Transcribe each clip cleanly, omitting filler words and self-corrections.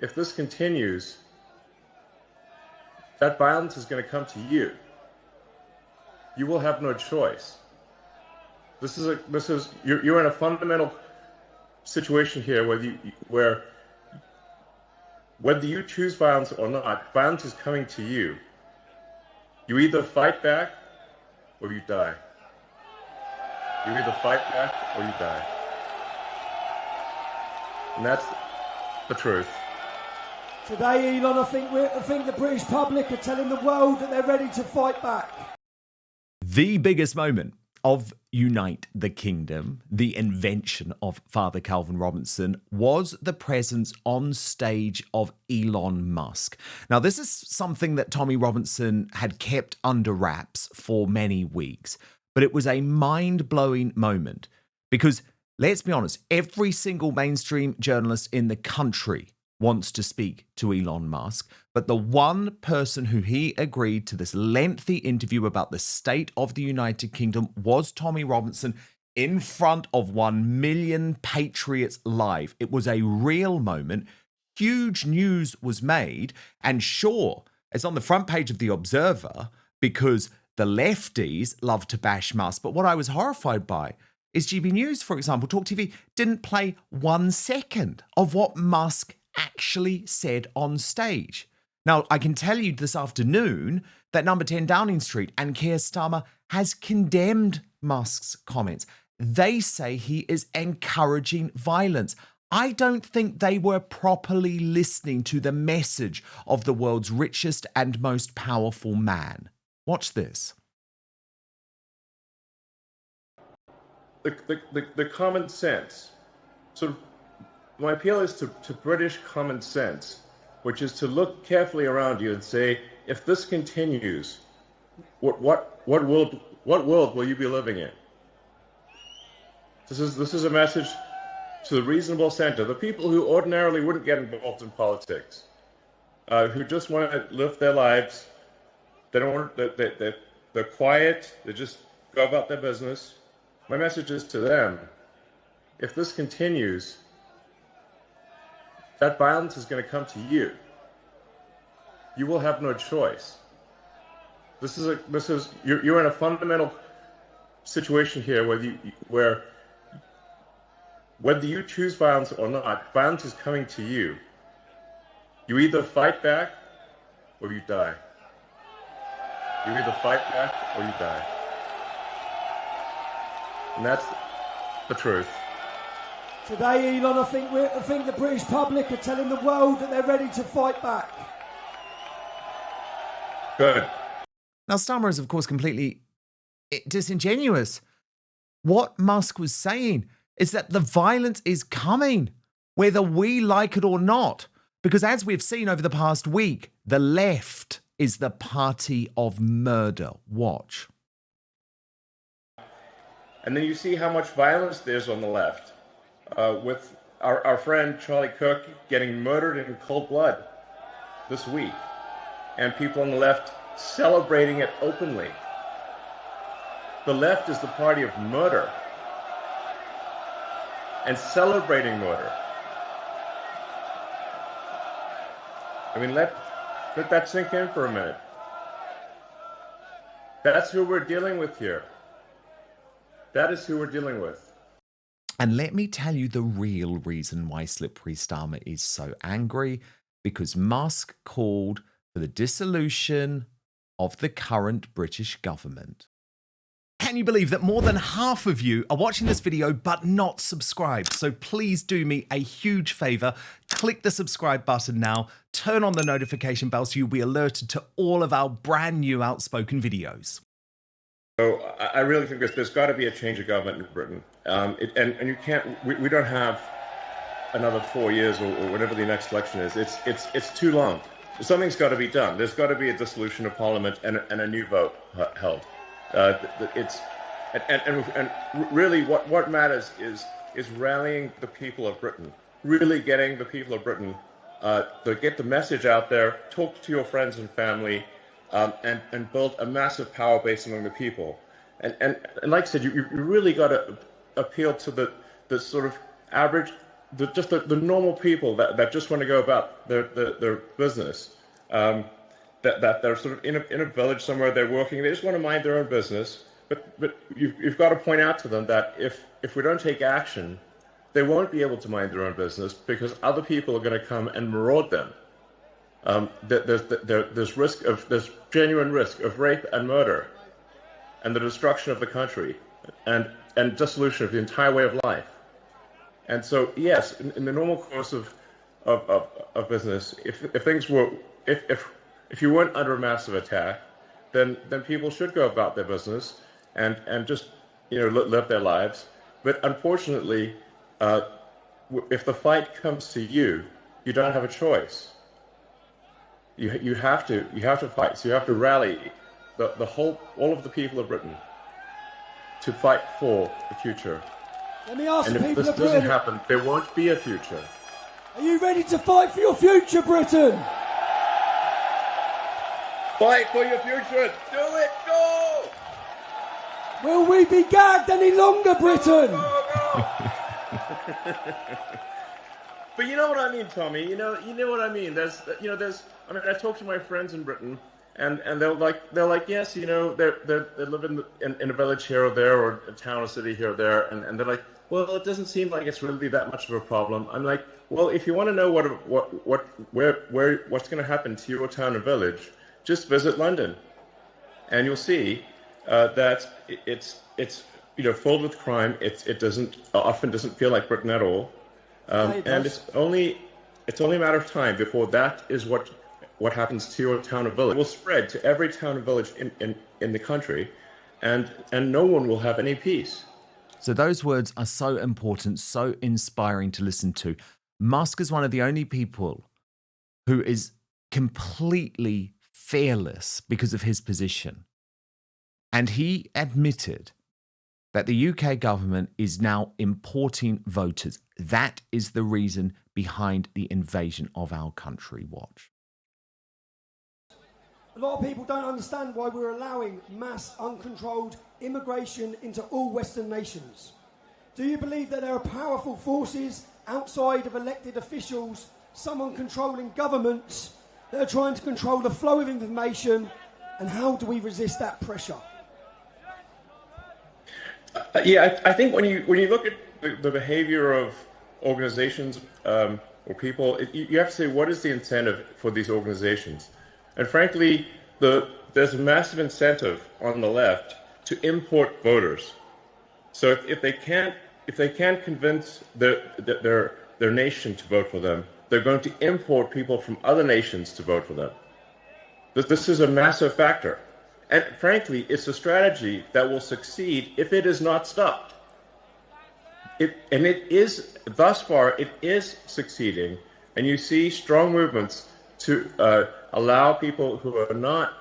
if this continues, that violence is going to come to you. You will have no choice. You're in a fundamental situation here where whether you choose violence or not, violence is coming to you. You either fight back or you die. You either fight back or you die. And that's the truth. Today, Elon, I think the British public are telling the world that they're ready to fight back. The biggest moment of Unite the Kingdom, the invention of Father Calvin Robinson, was the presence on stage of Elon Musk. Now, this is something that Tommy Robinson had kept under wraps for many weeks, but it was a mind-blowing moment because, let's be honest, every single mainstream journalist in the country wants to speak to Elon Musk, but the one person who he agreed to this lengthy interview about the state of the United Kingdom was Tommy Robinson in front of 1 million Patriots live. It was a real moment. Huge news was made, and sure, it's on the front page of The Observer because the lefties love to bash Musk, but what I was horrified by is GB News, for example, Talk TV, didn't play 1 second of what Musk actually said on stage. Now, I can tell you this afternoon that number 10 Downing Street and Keir Starmer has condemned Musk's comments. They say he is encouraging violence. I don't think they were properly listening to the message of the world's richest and most powerful man. Watch this. The common sense, sort of, my appeal is to British common sense, which is to look carefully around you and say, if this continues, what world will you be living in? This is a message to the reasonable centre, the people who ordinarily wouldn't get involved in politics, who just want to live their lives. They don't want. They're quiet. They just go about their business. My message is to them: if this continues, that violence is going to come to you. You will have no choice. You're in a fundamental situation here where whether you choose violence or not, violence is coming to you. You either fight back or you die. You either fight back or you die. And that's the truth. Today, Elon, I think the British public are telling the world that they're ready to fight back. Good. Now, Starmer is, of course, completely disingenuous. What Musk was saying is that the violence is coming, whether we like it or not. Because as we've seen over the past week, the left is the party of murder. Watch. And then you see how much violence there's on the left. With our friend Charlie Kirk getting murdered in cold blood this week, and people on the left celebrating it openly. The left is the party of murder and celebrating murder. I mean, let that sink in for a minute. That's who we're dealing with here. That is who we're dealing with. And let me tell you the real reason why Slippery Starmer is so angry, because Musk called for the dissolution of the current British government. Can you believe that more than half of you are watching this video but not subscribed? So please do me a huge favor, click the subscribe button now, turn on the notification bell so you'll be alerted to all of our brand new Outspoken videos. So I really think there's got to be a change of government in Britain. And you can't, we don't have another 4 years or whatever the next election is. It's too long. Something's got to be done. There's got to be a dissolution of Parliament and a new vote held. And really what matters is rallying the people of Britain, really getting the people of Britain to get the message out there, talk to your friends and family, and build a massive power base among the people. And like I said, you really got to appeal to the sort of average the normal people that just want to go about their business, that they're sort of in a village somewhere, they're working, they just want to mind their own business. But you've got to point out to them that if we don't take action, they won't be able to mind their own business because other people are going to come and maraud them. There's genuine risk of rape and murder, and the destruction of the country, and dissolution of the entire way of life. And so, yes, in the normal course of business, if things were if you weren't under a massive attack, then people should go about their business and just live their lives. But unfortunately, if the fight comes to you, you don't have a choice. You have to fight. So you have to rally all of the people of Britain to fight for the future. Let me ask and the if people this of doesn't Britain, happen, there won't be a future. are you ready to fight for your future, Britain? Fight for your future. Do it. Go. Will we be gagged any longer, Britain? Go. But you know what I mean, Tommy. You know what I mean. I mean, I talk to my friends in Britain, and they're like, yes, they live in a village here or there, or a town or city here or there, and they're like, well, it doesn't seem like it's really that much of a problem. I'm like, well, if you want to know what's going to happen to your town and village, just visit London, and you'll see that it's filled with crime. It often doesn't feel like Britain at all, and it's only a matter of time before that is what happens to your town or village. It will spread to every town and village in the country, and no one will have any peace. So those words are so important, so inspiring to listen to. Musk is one of the only people who is completely fearless because of his position. And he admitted that the UK government is now importing voters. That is the reason behind the invasion of our country. Watch. A lot of people don't understand why we're allowing mass, uncontrolled immigration into all Western nations. Do you believe that there are powerful forces outside of elected officials, someone controlling governments, that are trying to control the flow of information, and how do we resist that pressure? I think when you look at the behavior of organizations or people, you have to say, what is the incentive for these organizations? And frankly, there's a massive incentive on the left to import voters. So if they can't convince their nation to vote for them, they're going to import people from other nations to vote for them. This is a massive factor. And frankly, it's a strategy that will succeed if it is not stopped. Thus far, it is succeeding. And you see strong movements to allow people who are not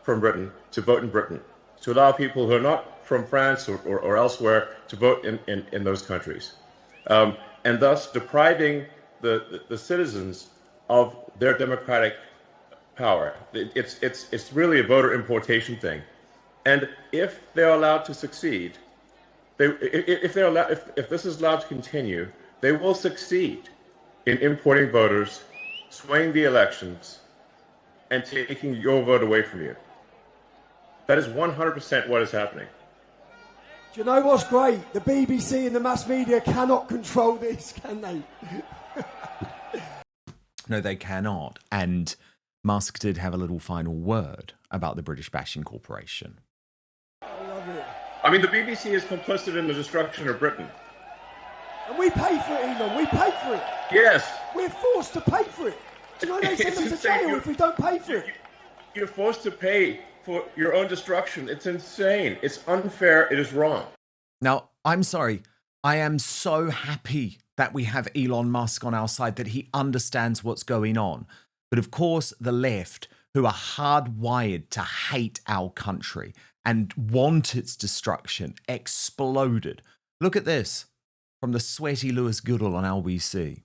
from Britain to vote in Britain, to allow people who are not from France or elsewhere to vote in those countries, and thus depriving the citizens of their democratic power. It's really a voter importation thing, and if they're allowed to succeed, if this is allowed to continue, they will succeed in importing voters, swaying the elections, and taking your vote away from you. That is 100% what is happening. Do you know what's great? The BBC and the mass media cannot control this, can they? No, they cannot. And Musk did have a little final word about the British Bashing Corporation. I love it. I mean, the BBC is complicit in the destruction of Britain. And we pay for it, Elon. We pay for it. Yes. We're forced to pay for it. Do you know they send us to jail if we don't pay for it? You're forced to pay for your own destruction. It's insane. It's unfair. It is wrong. Now, I'm sorry. I am so happy that we have Elon Musk on our side, that he understands what's going on. But of course, the left, who are hardwired to hate our country and want its destruction, exploded. Look at this from the sweaty Lewis Goodall on LBC.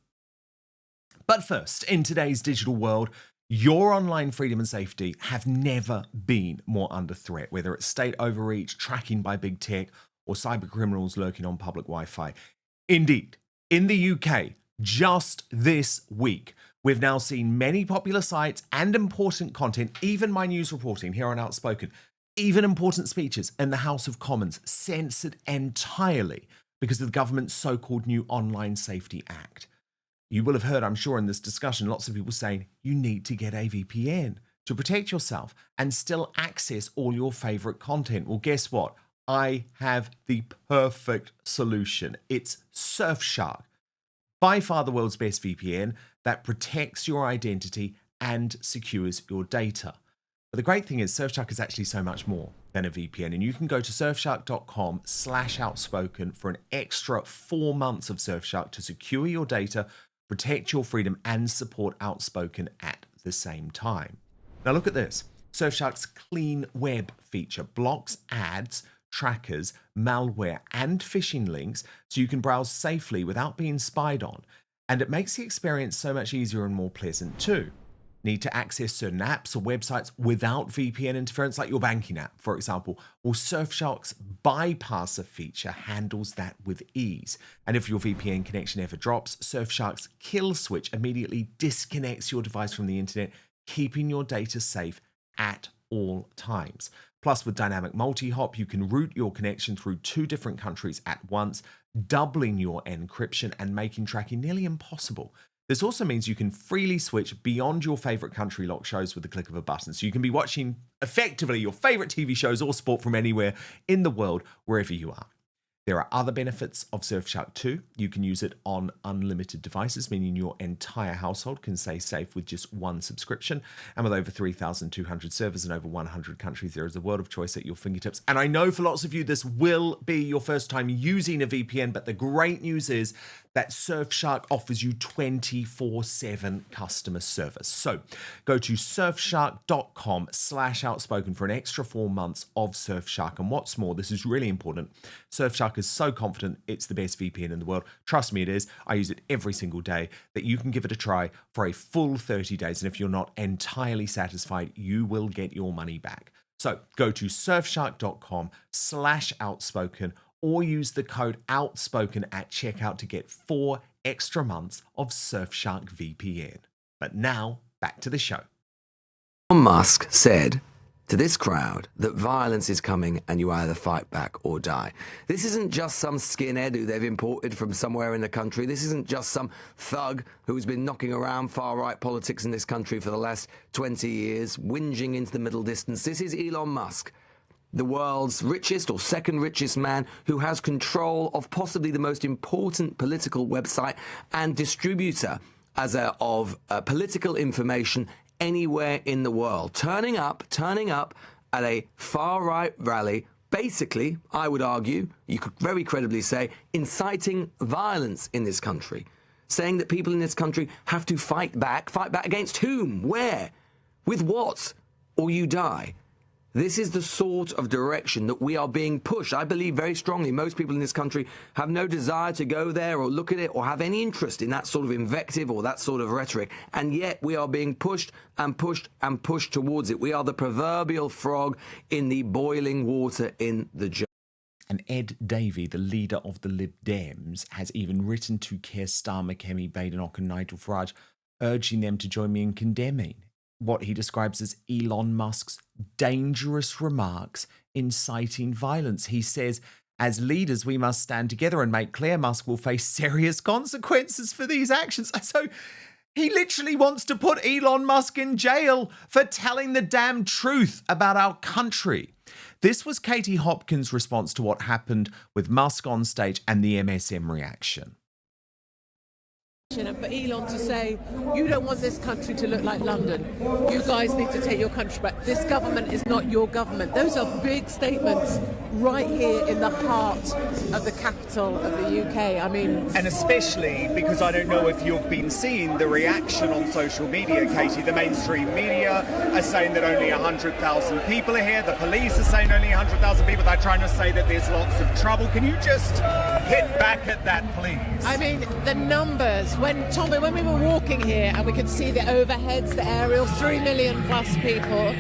But first, in today's digital world, your online freedom and safety have never been more under threat, whether it's state overreach, tracking by big tech, or cyber criminals lurking on public Wi-Fi. Indeed, In the UK, just this week, we've now seen many popular sites and important content, even my news reporting here on Outspoken, even important speeches in the House of Commons censored entirely because of the government's so-called new Online Safety Act. You will have heard, I'm sure, in this discussion, lots of people saying you need to get a VPN to protect yourself and still access all your favorite content. Well, guess what? I have the perfect solution. It's Surfshark, by far the world's best VPN that protects your identity and secures your data. But the great thing is Surfshark is actually so much more than a VPN, and you can go to surfshark.com/outspoken for an extra 4 months of Surfshark to secure your data, protect your freedom, and support Outspoken at the same time. Now look at this. Surfshark's Clean Web feature blocks ads, trackers, malware, and phishing links so you can browse safely without being spied on. And it makes the experience so much easier and more pleasant too. Need to access certain apps or websites without VPN interference, like your banking app, for example? Well, Surfshark's bypasser feature handles that with ease. And if your VPN connection ever drops, Surfshark's kill switch immediately disconnects your device from the internet, keeping your data safe at all times. Plus, with dynamic multi-hop, you can route your connection through 2 different countries at once, doubling your encryption and making tracking nearly impossible. This also means you can freely switch beyond your favorite country lock shows with the click of a button. So you can be watching effectively your favorite TV shows or sport from anywhere in the world, wherever you are. There are other benefits of Surfshark too. You can use it on unlimited devices, meaning your entire household can stay safe with just 1 subscription. And with over 3,200 servers in over 100 countries, there is a world of choice at your fingertips. And I know for lots of you, this will be your first time using a VPN, but the great news is that Surfshark offers you 24/7 customer service. So go to surfshark.com/outspoken for an extra 4 months of Surfshark. And what's more, this is really important. Surfshark is so confident it's the best VPN in the world. Trust me, it is. I use it every single day, that you can give it a try for a full 30 days. And if you're not entirely satisfied, you will get your money back. So go to surfshark.com/outspoken or use the code Outspoken at checkout to get 4 extra months of Surfshark VPN. But now, back to the show. Elon Musk said to this crowd that violence is coming and you either fight back or die. This isn't just some skinhead who they've imported from somewhere in the country. This isn't just some thug who's been knocking around far-right politics in this country for the last 20 years, whinging into the middle distance. This is Elon Musk, the world's richest or second richest man, who has control of possibly the most important political website and distributor of political information anywhere in the world. Turning up at a far-right rally, basically, I would argue, you could very credibly say, inciting violence in this country. Saying that people in this country have to fight back against whom? Where? With what? Or you die. This is the sort of direction that we are being pushed. I believe very strongly most people in this country have no desire to go there or look at it or have any interest in that sort of invective or that sort of rhetoric. And yet we are being pushed and pushed and pushed towards it. We are the proverbial frog in the boiling water in the jar. And Ed Davey, the leader of the Lib Dems, has even written to Keir Starmer, Kemi Badenoch and Nigel Farage, urging them to join me in condemning what he describes as Elon Musk's dangerous remarks inciting violence. He says, as leaders, we must stand together and make clear Musk will face serious consequences for these actions. So he literally wants to put Elon Musk in jail for telling the damn truth about our country. This was Katie Hopkins' response to what happened with Musk on stage and the MSM reaction. And for Elon to say, you don't want this country to look like London. You guys need to take your country back. This government is not your government. Those are big statements right here in the heart of the capital of the UK. I mean... And especially because I don't know if you've been seeing the reaction on social media, Katie. The mainstream media are saying that only 100,000 people are here. The police are saying only 100,000 people. They're trying to say that there's lots of trouble. Can you just hit back at that, please? I mean, the numbers... Tommy, when we were walking here and we could see the overheads, the aerials, 3 million plus people,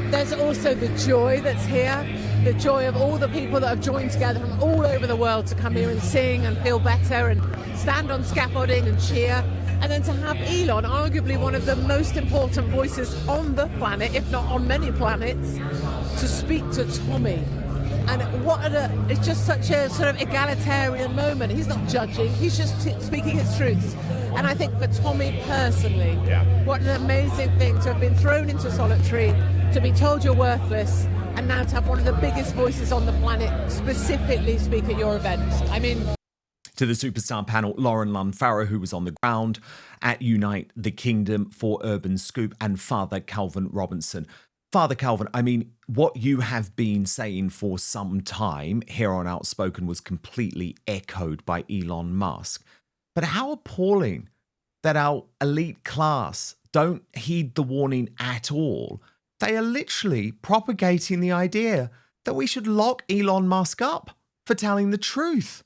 there's also the joy that's here. the joy of all the people that have joined together from all over the world to come here and sing and feel better and stand on scaffolding and cheer. And then to have Elon, arguably one of the most important voices on the planet, if not on many planets, to speak to Tommy. And it's just such a sort of egalitarian moment. He's not judging, he's just speaking his truths. And I think for Tommy personally, what an amazing thing to have been thrown into solitary, to be told you're worthless, and now to have one of the biggest voices on the planet specifically speak at your event. I mean... To the Superstar panel, Lunn Farrow, who was on the ground at Unite the Kingdom for Urban Scoop, and Father Calvin Robinson. Father Calvin, I mean, what you have been saying for some time here on Outspoken was completely echoed by Elon Musk. But how appalling that our elite class don't heed the warning at all. They are literally propagating the idea that we should lock Elon Musk up for telling the truth.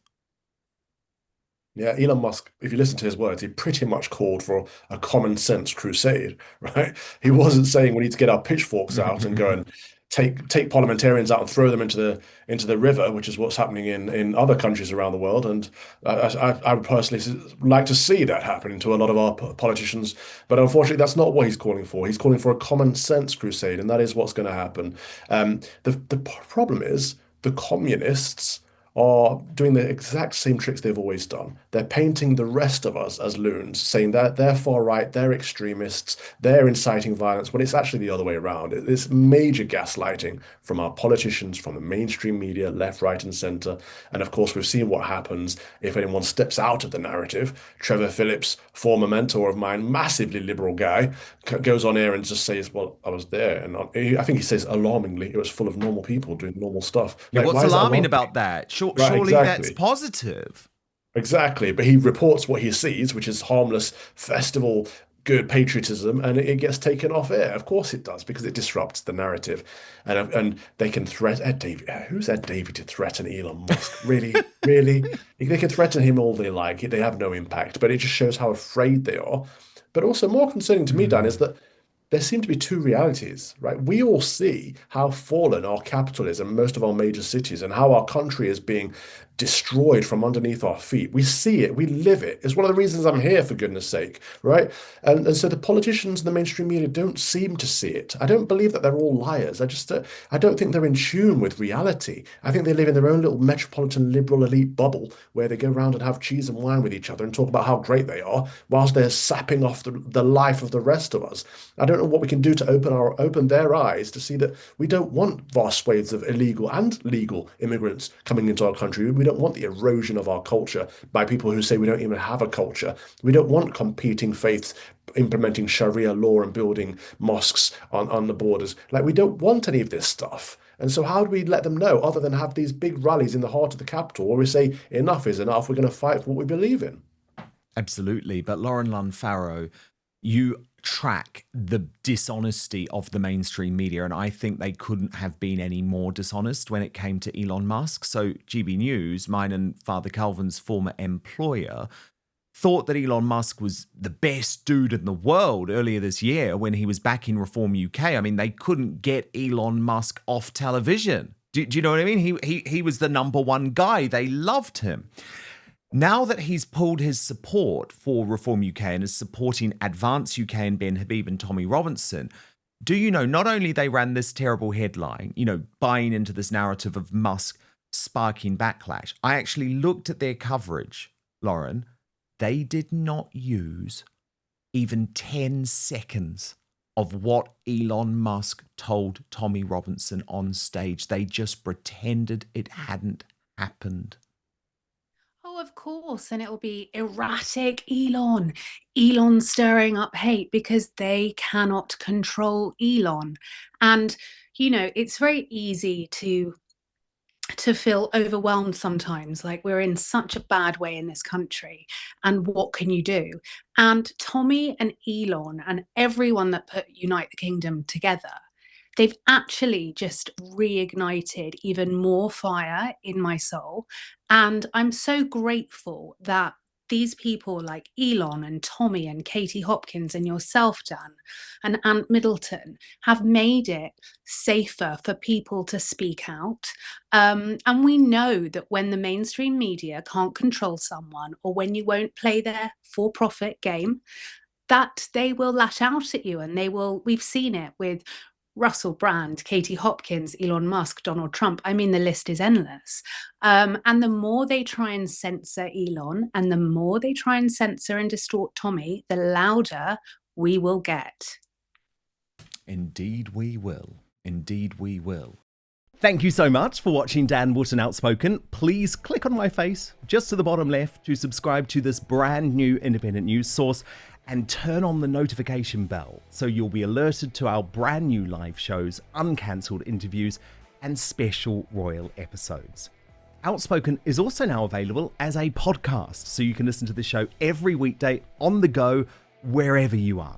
Yeah, Elon Musk, if you listen to his words, he pretty much called for a common sense crusade, right? He wasn't saying we need to get our pitchforks out and go and take parliamentarians out and throw them into the river, which is what's happening in other countries around the world. And I would personally like to see that happening to a lot of our politicians. But unfortunately, that's not what he's calling for. He's calling for a common sense crusade, and that is what's going to happen. The problem is the communists are doing the exact same tricks they've always done. They're painting the rest of us as loons, saying that they're far right, they're extremists, they're inciting violence, when it's actually the other way around. It's major gaslighting from our politicians, from the mainstream media, left, right, and centre. And of course, we've seen what happens if anyone steps out of the narrative. Trevor Phillips, former mentor of mine, massively liberal guy, goes on air and just says, well, I was there. And I think he says, alarmingly, it was full of normal people doing normal stuff. Yeah, what's alarming about that? Surely that's positive. Exactly. But he reports what he sees, which is harmless festival, good patriotism, and it gets taken off air. Of course it does, because it disrupts the narrative. And they can threaten Ed Davey. Who's Ed Davey to threaten Elon Musk? Really? Really? They can threaten him all they like. They have no impact. But it just shows how afraid they are. But also more concerning to me, Dan, is that there seem to be two realities, right? We all see how fallen our capital is in most of our major cities and how our country is being destroyed from underneath our feet. We see it, we live it. It's one of the reasons I'm here, for goodness sake, right? And so the politicians and the mainstream media don't seem to see it. I don't believe that they're all liars. I don't think they're in tune with reality. I think they live in their own little metropolitan liberal elite bubble where they go around and have cheese and wine with each other and talk about how great they are whilst they're sapping off the life of the rest of us. I don't know what we can do to open their eyes to see that we don't want vast swathes of illegal and legal immigrants coming into our country. We don't want the erosion of our culture by people who say we don't even have a culture. We don't want competing faiths implementing Sharia law and building mosques on the borders. Like, we don't want any of this stuff. And so how do we let them know, other than have these big rallies in the heart of the capital where we say enough is enough, we're going to fight for what we believe in? Absolutely. But Lunn Farrow, you track the dishonesty of the mainstream media, and I think they couldn't have been any more dishonest when it came to Elon Musk. So GB News, mine and Father Calvin's former employer, thought that Elon Musk was the best dude in the world earlier this year when he was back in Reform UK. I mean, they couldn't get Elon Musk off television. Do you know what I mean? He was the number one guy. They loved him. Now that he's pulled his support for Reform UK and is supporting Advance UK and Ben Habib and Tommy Robinson, do you know, not only they ran this terrible headline, buying into this narrative of Musk sparking backlash, I actually looked at their coverage, Lauren. They did not use even 10 seconds of what Elon Musk told Tommy Robinson on stage. They just pretended it hadn't happened. Oh, of course. And it will be erratic Elon stirring up hate because they cannot control Elon. And, it's very easy to feel overwhelmed sometimes, like we're in such a bad way in this country. And what can you do? And Tommy and Elon and everyone that put Unite the Kingdom together, they've actually just reignited even more fire in my soul. And I'm so grateful that these people like Elon and Tommy and Katie Hopkins and yourself, Dan, and Ant Middleton have made it safer for people to speak out. And we know that when the mainstream media can't control someone, or when you won't play their for-profit game, that they will lash out at you, and we've seen it with Russell Brand, Katie Hopkins, Elon Musk, Donald Trump. I mean, the list is endless. And the more they try and censor Elon, and the more they try and censor and distort Tommy, the louder we will get. Indeed we will. Indeed we will. Thank you so much for watching Dan Wootton Outspoken. Please click on my face just to the bottom left to subscribe to this brand new independent news source, and turn on the notification bell so you'll be alerted to our brand new live shows, uncancelled interviews, and special royal episodes. Outspoken is also now available as a podcast, so you can listen to the show every weekday on the go, wherever you are.